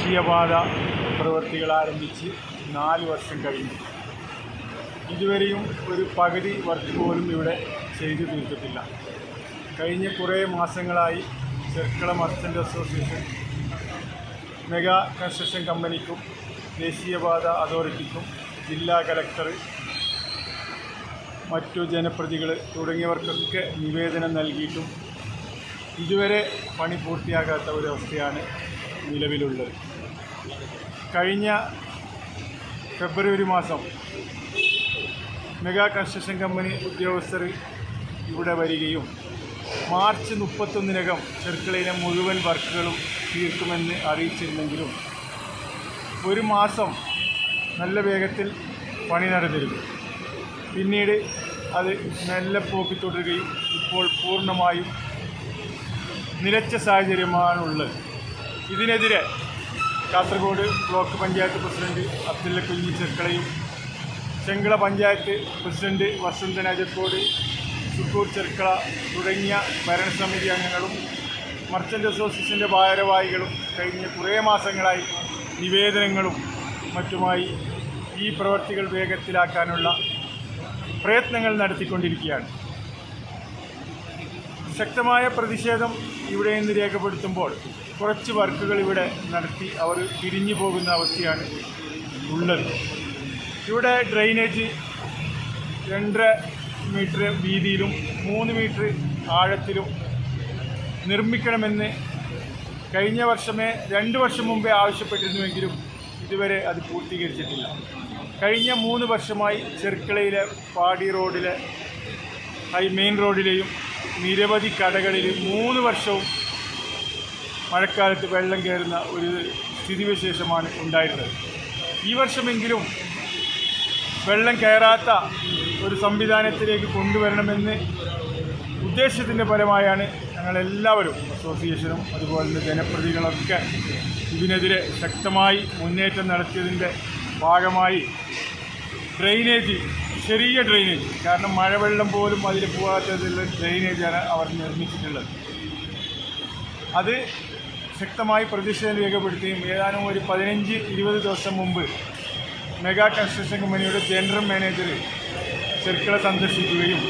ദേശീയപാത പ്രവൃത്തികൾ ആരംഭിച്ച് 4 വർഷം കഴിഞ്ഞു. ഇതുവരെയും ഒരു പകുതി വർക്ക് പോലും ഇവിടെ ചെയ്തു തീർത്തിട്ടില്ല. കഴിഞ്ഞ കുറേ മാസങ്ങളായി Cherkala merchant association mega construction കമ്പനിക്കും ദേശീയപാത അതോറിറ്റിക്കും ജില്ലാ കലക്ടർ, മറ്റു ജനപ്രതികൾ തുടങ്ങിയവർക്കൊക്കെ നിവേദനം നൽകിയിട്ടും ഇതുവരെ പണി പൂർത്തിയാകാത്ത ഒരവസ്ഥയാണ് നിലവിലുള്ളത്. കഴിഞ്ഞ ഫെബ്രുവരി മാസം മെഗാ കൺസ്ട്രക്ഷൻ കമ്പനി ഉദ്യോഗസ്ഥർ ഇവിടെ വരികയും മാർച്ച് 31-നകം ചെർക്കളയിലെ മുഴുവൻ വർക്കുകളും തീർക്കുമെന്ന് അറിയിച്ചിരുന്നെങ്കിലും ഒരു മാസം നല്ല വേഗത്തിൽ പണി നടന്നിരുന്നു. പിന്നീട് അത് മെല്ലെ പോക്കി തുടരുകയും ഇപ്പോൾ പൂർണ്ണമായും നിലച്ച സാഹചര്യമാണുള്ളത്. ഇതിനെതിരെ കാസർഗോഡ് ബ്ലോക്ക് പഞ്ചായത്ത് പ്രസിഡന്റ് അബ്ദുല്ല കുഞ്ഞി ചെർക്കളയും, ചെങ്കള പഞ്ചായത്ത് പ്രസിഡന്റ് വസന്തൻ അജക്കോട്, സുക്കൂർ ചെർക്കള തുടങ്ങിയ ഭരണസമിതി അംഗങ്ങളും മർച്ചൻ്റ് അസോസിയേഷൻ്റെ ഭാരവാഹികളും കഴിഞ്ഞ കുറേ മാസങ്ങളായി നിവേദനങ്ങളും മറ്റുമായി ഈ പ്രവൃത്തികൾ വേഗത്തിലാക്കാനുള്ള പ്രയത്നങ്ങൾ നടത്തിക്കൊണ്ടിരിക്കുകയാണ്. ശക്തമായ പ്രതിഷേധം ഇവിടെ നിന്ന് രേഖപ്പെടുത്തുമ്പോൾ കുറച്ച് വർക്കുകൾ ഇവിടെ നടത്തി അവർ പിരിഞ്ഞു പോകുന്ന അവസ്ഥയാണ് ഉള്ളത്. ഇവിടെ ഡ്രെയിനേജ് 2.5 മീറ്റർ വീതിയിലും 3 മീറ്റർ ആഴത്തിലും നിർമ്മിക്കണമെന്ന് കഴിഞ്ഞ വർഷമേ 2 വർഷം മുമ്പേ ആവശ്യപ്പെട്ടിരുന്നുവെങ്കിലും ഇതുവരെ അത് പൂർത്തീകരിച്ചിട്ടില്ല. കഴിഞ്ഞ 3 വർഷമായി ചെർക്കളയിലെ പാടി റോഡിലെ മെയിൻ റോഡിലെയും നിരവധി കടകളിൽ 3 വർഷവും മഴക്കാലത്ത് വെള്ളം കയറുന്ന ഒരു സ്ഥിതിവിശേഷമാണ് ഉണ്ടായിരുന്നത്. ഈ വർഷമെങ്കിലും വെള്ളം കയറാത്ത ഒരു സംവിധാനത്തിലേക്ക് കൊണ്ടുവരണമെന്ന് ഉദ്ദേശത്തിൻ്റെ ഫലമായാണ് ഞങ്ങളെല്ലാവരും, അസോസിയേഷനും അതുപോലെ തന്നെ ജനപ്രതിനിധികളൊക്കെ ഇതിനെതിരെ ശക്തമായി മുന്നേറ്റം നടത്തിയതിൻ്റെ ഭാഗമായി ഡ്രെയിനേജ്, ചെറിയ ഡ്രെയിനേജ്, കാരണം മഴവെള്ളം പോലും അതിൽ പോകാത്തതിലുള്ള ഡ്രെയിനേജാണ് അവർ നിർമ്മിച്ചിട്ടുള്ളത്. അത് ശക്തമായി പ്രതിഷേധം രേഖപ്പെടുത്തുകയും ഏതാനും ഒരു 15-20 ദിവസം മുമ്പ് മെഗാ കൺസ്ട്രക്ഷൻ കമ്പനിയുടെ ജനറൽ മാനേജർ ചെർക്കള സന്ദർശിക്കുകയും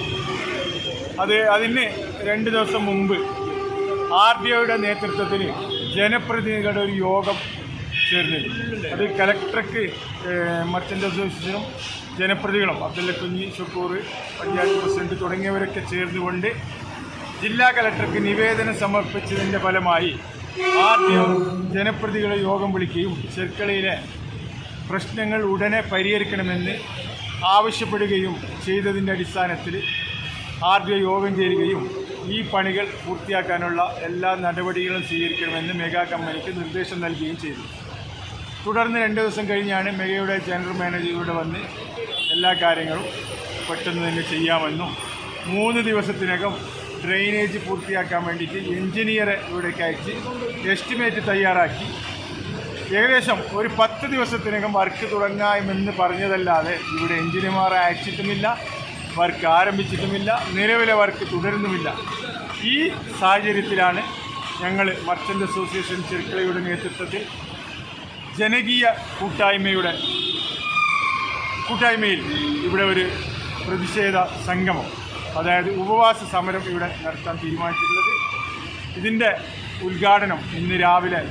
അതിന് 2 ദിവസം മുമ്പ് RDOയുടെ നേതൃത്വത്തിൽ ജനപ്രതിനിധികളുടെ ഒരു യോഗം ചേർന്നിരുന്നു. അത് കലക്ടർക്ക് മർച്ചൻ്റ് അസോസിയേഷനും ജനപ്രതിനിധികളും അബ്ദുല്ല കുഞ്ഞി, ഷുക്കൂർ, പഞ്ചായത്ത് പ്രസിഡന്റ് തുടങ്ങിയവരൊക്കെ ചേർന്നുകൊണ്ട് ജില്ലാ കലക്ടർക്ക് നിവേദനം സമർപ്പിച്ചതിൻ്റെ ഫലമായി RDO ജനപ്രതിനിധികളെ യോഗം വിളിക്കുകയും ചെർക്കളയിലെ പ്രശ്നങ്ങൾ ഉടനെ പരിഹരിക്കണമെന്ന് ആവശ്യപ്പെടുകയും ചെയ്തതിൻ്റെ അടിസ്ഥാനത്തിൽ RDO യോഗം ചേരുകയും ഈ പണികൾ പൂർത്തിയാക്കാനുള്ള എല്ലാ നടപടികളും സ്വീകരിക്കണമെന്ന് മെഗാ കമ്പനിക്ക് നിർദ്ദേശം നൽകുകയും ചെയ്തു. തുടർന്ന് 2 ദിവസം കഴിഞ്ഞാണ് മെഗയുടെ ജനറൽ മാനേജർ ഇവിടെ വന്ന് എല്ലാ കാര്യങ്ങളും പെട്ടെന്ന് തന്നെ ചെയ്യാമെന്നും 3 ദിവസത്തിനകം ഡ്രെയിനേജ് പൂർത്തിയാക്കാൻ വേണ്ടിയിട്ട് എഞ്ചിനീയറെ ഇവിടേക്ക് അയച്ച് എസ്റ്റിമേറ്റ് തയ്യാറാക്കി ഏകദേശം ഒരു 10 ദിവസത്തിനകം വർക്ക് തുടങ്ങാമെന്ന് പറഞ്ഞതല്ലാതെ ഇവിടെ എഞ്ചിനീയർമാരെ അയച്ചിട്ടുമില്ല, വർക്ക് ആരംഭിച്ചിട്ടുമില്ല, നിലവിലെ വർക്ക് തുടരുന്നുമില്ല. ഈ സാഹചര്യത്തിലാണ് ഞങ്ങൾ മർച്ചൻ്റ് അസോസിയേഷൻ ചെർക്കളയുടെ നേതൃത്വത്തിൽ ജനകീയ കൂട്ടായ്മയിൽ ഇവിടെ ഒരു പ്രതിഷേധ സംഗമം, അതായത് ഉപവാസ സമരം ഇവിടെ നടത്താൻ തീരുമാനിച്ചിട്ടുള്ളത്. ഇതിൻ്റെ ഉദ്ഘാടനം ഇന്ന് രാവിലെ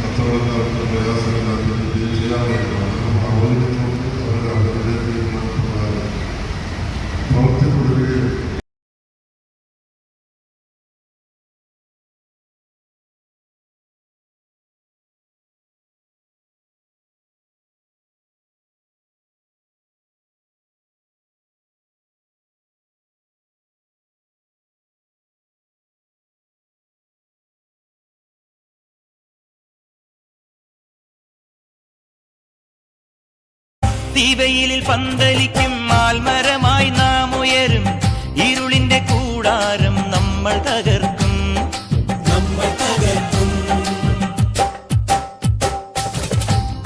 കച്ചവടക്കാർക്ക് പ്രയാസമില്ലാത്ത ചെയ്യാൻ വേണ്ടിയിട്ടാണ് പ്രവർത്തി തുടരുകയും തീവെയിലിൽ പന്തലിക്കും ആൽമരമായി നാം ഉയരും. ഇരുളിന്റെ കൂടാരം നമ്മൾ തകർക്കും.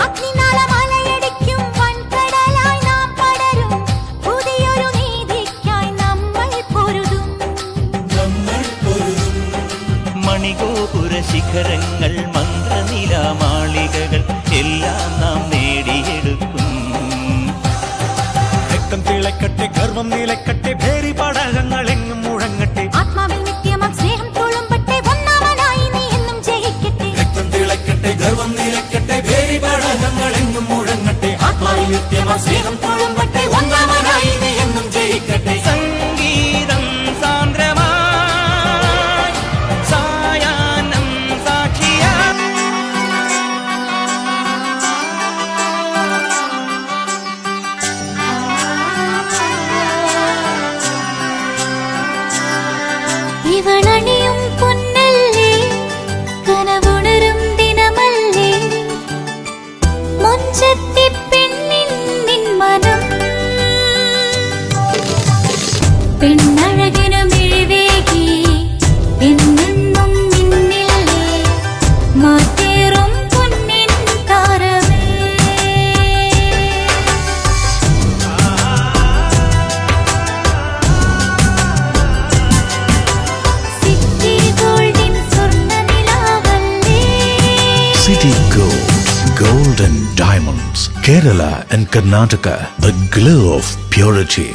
അഗ്നിനാളമലയടിക്കും വൻകടലായി നാം പടരും. പുതിയൊരു നീതിക്കായി നമ്മൾ പൊരുതും. മണിഗോപുര ശിഖരങ്ങൾ, മന്ത്രനിലാമാളികകൾ എല്ലാം നാം നേടിയെടുക്കും. രക്തം തിളക്കട്ടെ, ഗർവം നിലക്കട്ടെ, ഭേരി പടകങ്ങൾ എങ്ങും മുഴങ്ങട്ടെ. ആത്മാവിൽ നിത്യമാം സ്നേഹം തുളുമ്പട്ടെ, ഒന്നാമനായി നീ എന്നും ജയിക്കട്ടെ. രക്തം തിളക്കട്ടെ, ഗർവം നിലക്കട്ടെ, ഭേരി പടകങ്ങൾ എങ്ങും മുഴങ്ങട്ടെ. ആത്മാവിൽ നിത്യമാ സ്നേഹം തുളുമ്പട്ടെ, ഒന്നാമനായി നീ എന്നും ജയിക്കട്ടെ. സംഗീതം സാന്ദ്രമായി സായാഹ്നം സാക്ഷിയാ. ഇവളണിയും പൊന്നല്ലേ, കനവുണരും ദിനമല്ലേ, മുഞ്ചത്തി പെണ്ണിൻ നിൻ മനം. പെണ്ണഴകിനു മിഴിവേകി എന്നെന്നും നിന്നില്ലേ, മാറ്റേറും പൊന്നിൻ താരമേ. സിറ്റി ഗോൾഡിൻ സ്വർണ്ണനിലാവല്ലേ. City Gold, Gold and Diamonds, Kerala and Karnataka, the glow of purity.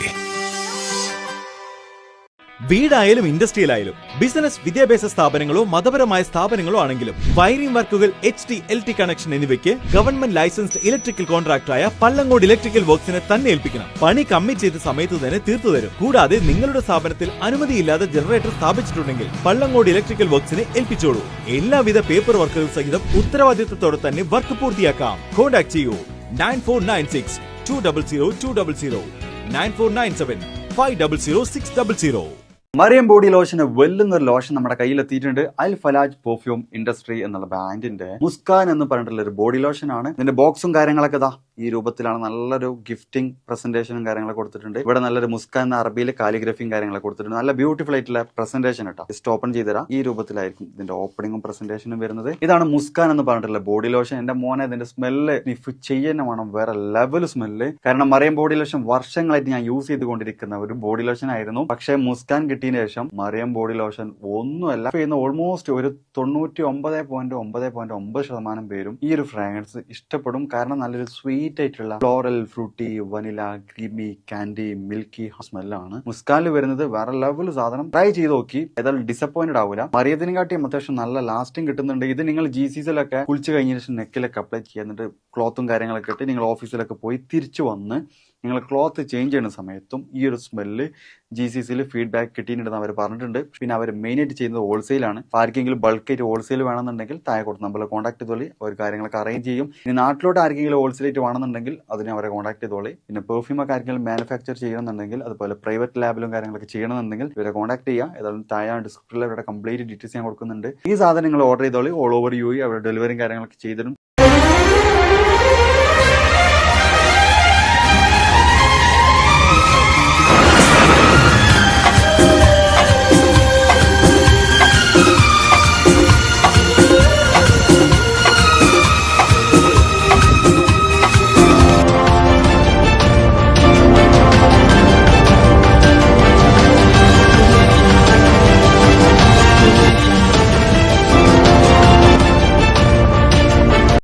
വീടായാലും ഇൻഡസ്ട്രിയലായാലും ബിസിനസ്, വിദ്യാഭ്യാസ സ്ഥാപനങ്ങളോ മതപരമായ സ്ഥാപനങ്ങളോ ആണെങ്കിലും വയറിംഗ് വർക്കുകൾ, HT, LT കണക്ഷൻ എന്നിവയ്ക്ക് ഗവൺമെന്റ് ലൈസൻസ്ഡ് ഇലക്ട്രിക്കൽ കോൺട്രാക്ടറായ പള്ളങ്ങോട് ഇലക്ട്രിക്കൽ വർക്സിനെ തന്നെ ഏൽപ്പിക്കണം. പണി കമ്മിറ്റ് ചെയ്ത സമയത്ത് തന്നെ തീർത്തു തരും. കൂടാതെ നിങ്ങളുടെ സ്ഥാപനത്തിൽ അനുമതിയില്ലാതെ ജനറേറ്റർ സ്ഥാപിച്ചിട്ടുണ്ടെങ്കിൽ പള്ളങ്ങോട് ഇലക്ട്രിക്കൽ വർക്സിനെ ഏൽപ്പിച്ചോളൂ. എല്ലാവിധ പേപ്പർ വർക്കുകൾ സഹിതം ഉത്തരവാദിത്തത്തോടെ തന്നെ വർക്ക് പൂർത്തിയാക്കാം. കോൺടാക്ട് ചെയ്യൂ 9496 200 200, 9497 500 600. മറിയം ബോഡി ലോഷന് വെല്ലുന്ന ഒരു ലോഷൻ നമ്മുടെ കയ്യിലെത്തിയിട്ടുണ്ട്. അൽ ഫലാജ് പെർഫ്യൂം ഇൻഡസ്ട്രി എന്നുള്ള ബ്രാൻഡിന്റെ മുസ്കാൻ എന്ന് പറഞ്ഞിട്ടുള്ള ഒരു ബോഡി ലോഷൻ ആണ്. ഇതിന്റെ ബോക്സും കാര്യങ്ങളൊക്കെ ഇതാ ഈ രൂപത്തിലാണ്. നല്ലൊരു ഗിഫ്റ്റിംഗ് പ്രസന്റേഷനും കാര്യങ്ങളൊക്കെ കൊടുത്തിട്ടുണ്ട്. ഇവിടെ നല്ലൊരു മുസ്കാൻ എന്ന അറബിയിൽ കാലിഗ്രഫിയും കാര്യങ്ങളൊക്കെ കൊടുത്തിട്ടുണ്ട്. നല്ല ബ്യൂട്ടിഫുൾ ആയിട്ടുള്ള പ്രസന്റേഷൻ കേട്ടോ. ജസ്റ്റ് ഓപ്പൺ ചെയ്തുതരാം. ഈ രൂപത്തിലായിരിക്കും ഇതിന്റെ ഓപ്പണിംഗും പ്രസന്റേഷനും വരുന്നത്. ഇതാണ് മുസ്കാൻ എന്ന് പറഞ്ഞിട്ടുള്ള ബോഡി ലോഷൻ. എന്റെ മോനെ ഇതിന്റെ സ്മെല്ല് സ്നിഫ് ചെയ്യുന്ന വേണം, വേറെ ലെവൽ സ്മെല്ല്. കാരണം മറിയം ബോഡി ലോഷൻ വർഷങ്ങളായിട്ട് ഞാൻ യൂസ് ചെയ്തുകൊണ്ടിരിക്കുന്ന ഒരു ബോഡി ലോഷൻ ആയിരുന്നു. പക്ഷേ മുസ്കാൻ കിട്ടിയതിന് ശേഷം മറിയം ബോഡി ലോഷൻ ഒന്നുമല്ല ചെയ്യുന്ന ഓൾമോസ്റ്റ് ഒരു 99.9% പേരും ഈ ഒരു ഫ്രാഗ്രൻസ് ഇഷ്ടപ്പെടും. കാരണം നല്ലൊരു സ്വീറ്റ് ആയിട്ടുള്ള floral, fruity, vanilla, creamy, candy, milky സ്മെല്ലാണ് മുസ്കാനിൽ വരുന്നത്. വേറെ ലെവൽ സാധനം. ട്രൈ ചെയ്ത് നോക്കി, ഏതായാലും ഡിസപ്പോയിന്റഡ് ആവില്ല. മറിയത്തിനെക്കാട്ടിയും അത്യാവശ്യം നല്ല ലാസ്റ്റിംഗ് കിട്ടുന്നുണ്ട്. ഇത് നിങ്ങൾ GCസിലൊക്കെ കുളിച്ച് കഴിഞ്ഞ ശേഷം നെക്കിലൊക്കെ അപ്ലൈ ചെയ്യുന്നിട്ട് ക്ലോത്തും കാര്യങ്ങളൊക്കെ ഇട്ട് നിങ്ങൾ ഓഫീസിലൊക്കെ പോയി തിരിച്ചു വന്ന് നിങ്ങൾ ക്ലോത്ത് ചേഞ്ച് ചെയ്യുന്ന സമയത്തും ഈ ഒരു സ്മെല്ല് GCസിൽ ഫീഡ്ബാക്ക് കിട്ടിയിട്ടുണ്ടെന്ന് അവർ പറഞ്ഞിട്ടുണ്ട്. പിന്നെ അവർ മെയിനായിട്ട് ചെയ്യുന്നത് ഹോൾസെയിലാണ്. ആർക്കെങ്കിലും ബൾക്കായിട്ട് ഹോൾസെയിൽ വേണമെന്നുണ്ടെങ്കിൽ താഴെ കൊടുത്ത് നമ്മൾ കോൺടാക്ട് ചെയ്തോളി. അവർ കാര്യങ്ങളൊക്കെ അറേഞ്ച് ചെയ്യും. ഇനി നാട്ടിലോട്ട് ആർക്കെങ്കിലും ഹോൾസെയിലായിട്ട് വേണമെന്നുണ്ടെങ്കിൽ അതിനെ അവരെ കോൺടാക്ട് ചെയ്തോളി. പിന്നെ പെർഫ്യൂമൊക്കെ ആർക്കെങ്കിലും മാനുഫാക്ചർ ചെയ്യണമെന്നുണ്ടെങ്കിൽ, അതുപോലെ പ്രൈവറ്റ് ലാബിലും കാര്യങ്ങളൊക്കെ ചെയ്യണമെന്നുണ്ടെങ്കിൽ ഇവരെ കോൺടാക്ട് ചെയ്യുക. ഏതായാലും താഴെ ഡിസ്ക്രിപ്ഷനിൽ അവരുടെ കംപ്ലീറ്റ് ഡീറ്റെയിൽസ് ഞാൻ കൊടുക്കുന്നുണ്ട്. ഈ സാധനങ്ങൾ ഓർഡർ ചെയ്തോളി. ഓൾ ഓവർ UAE അവരുടെ ഡെലിവറിയും കാര്യങ്ങളൊക്കെ ചെയ്തിടും.